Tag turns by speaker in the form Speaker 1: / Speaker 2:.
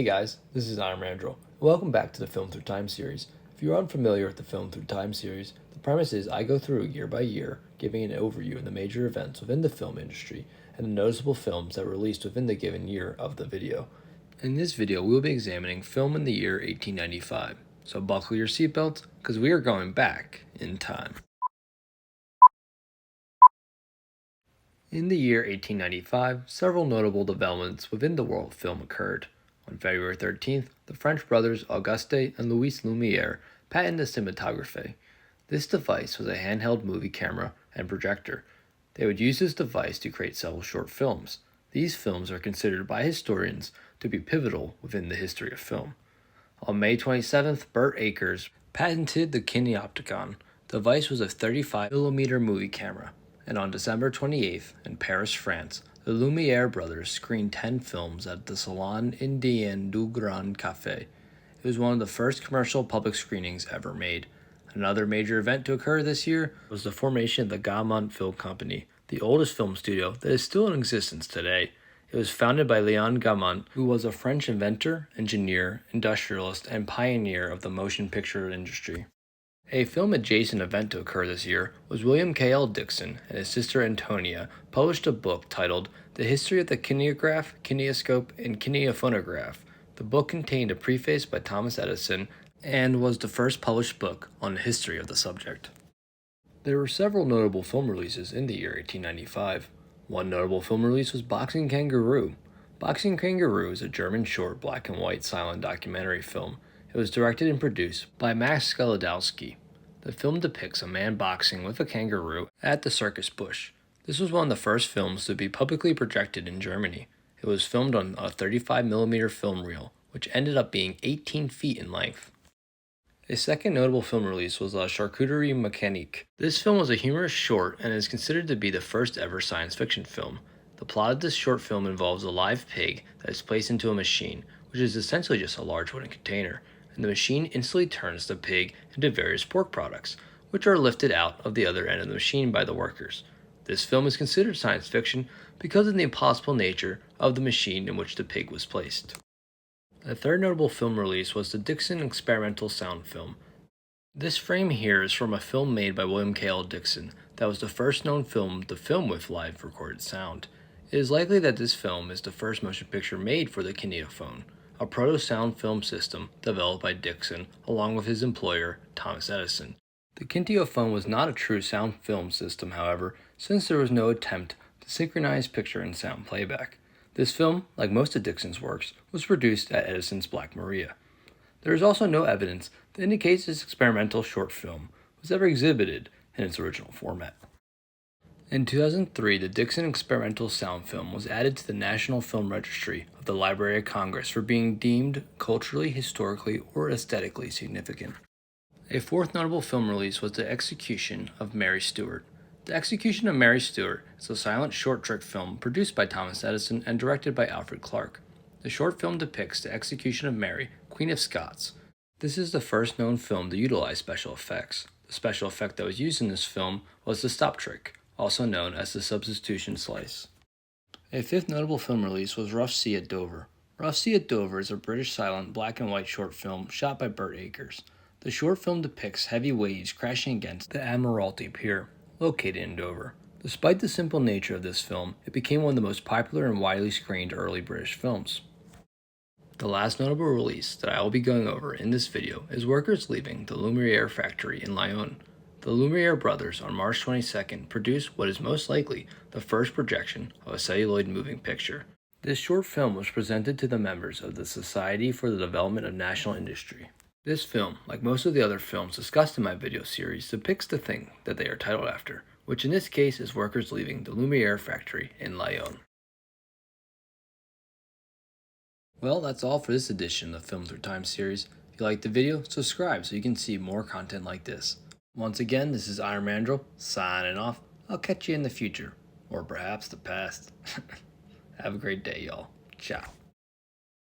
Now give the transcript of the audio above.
Speaker 1: Hey guys, this is Iron Mandrill. Welcome back to the Film Through Time series. If you're unfamiliar with the Film Through Time series, the premise is I go through year by year, giving an overview of the major events within the film industry and the noticeable films that were released within the given year of the video. In this video, we will be examining film in the year 1895. So buckle your seatbelts, because we are going back in time. In the year 1895, several notable developments within the world of film occurred. On February 13th, the French brothers Auguste and Louis Lumière patented the cinematographe. This device was a handheld movie camera and projector. They would use this device to create several short films. These films are considered by historians to be pivotal within the history of film. On May 27th, Burt Akers patented the Kineopticon. The device was a 35mm movie camera. And on December 28th, in Paris, France, the Lumière brothers screened 10 films at the Salon Indien du Grand Café. It was one of the first commercial public screenings ever made. Another major event to occur this year was the formation of the Gaumont Film Company, the oldest film studio that is still in existence today. It was founded by Léon Gaumont, who was a French inventor, engineer, industrialist, and pioneer of the motion picture industry. A film-adjacent event to occur this year was William K. L. Dickson and his sister Antonia published a book titled The History of the Kineograph, Kineoscope, and Kineophonograph. The book contained a preface by Thomas Edison and was the first published book on the history of the subject. There were several notable film releases in the year 1895. One notable film release was Boxing Kangaroo. Boxing Kangaroo is a German short black and white silent documentary film. It was directed and produced by Max Skelodowski. The film depicts a man boxing with a kangaroo at the Circus Busch. This was one of the first films to be publicly projected in Germany. It was filmed on a 35mm film reel, which ended up being 18 feet in length. A second notable film release was La Charcuterie Mécanique. This film was a humorous short and is considered to be the first ever science fiction film. The plot of this short film involves a live pig that is placed into a machine, which is essentially just a large wooden container, and the machine instantly turns the pig into various pork products, which are lifted out of the other end of the machine by the workers. This film is considered science fiction because of the impossible nature of the machine in which the pig was placed. The third notable film release was the Dickson experimental sound film. This frame here is from a film made by William K. L. Dickson that was the first known film to film with live recorded sound. It is likely that this film is the first motion picture made for the kineophone, a proto-sound film system developed by Dickson along with his employer, Thomas Edison. The kineophone was not a true sound film system, however, since there was no attempt to synchronize picture and sound playback. This film, like most of Dickson's works, was produced at Edison's Black Maria. There is also no evidence that indicates this experimental short film was ever exhibited in its original format. In 2003, the Dickson experimental sound film was added to the National Film Registry of the Library of Congress for being deemed culturally, historically, or aesthetically significant. A fourth notable film release was The Execution of Mary Stuart. The Execution of Mary Stuart is a silent short trick film produced by Thomas Edison and directed by Alfred Clark. The short film depicts the execution of Mary, Queen of Scots. This is the first known film to utilize special effects. The special effect that was used in this film was the stop trick, also known as the substitution slice. A fifth notable film release was Rough Sea at Dover. Rough Sea at Dover is a British silent black and white short film shot by Burt Akers. The short film depicts heavy waves crashing against the Admiralty Pier, located in Dover. Despite the simple nature of this film, it became one of the most popular and widely screened early British films. The last notable release that I will be going over in this video is Workers Leaving the Lumière factory in Lyon. The Lumière brothers on March 22nd produced what is most likely the first projection of a celluloid moving picture. This short film was presented to the members of the Society for the Development of National Industry. This film, like most of the other films discussed in my video series, depicts the thing that they are titled after, which in this case is Workers Leaving the Lumière factory in Lyon. Well, that's all for this edition of the Film Through Time series. If you liked the video, subscribe so you can see more content like this. Once again, this is Iron Mandrill, signing off. I'll catch you in the future, or perhaps the past. Have a great day, y'all. Ciao.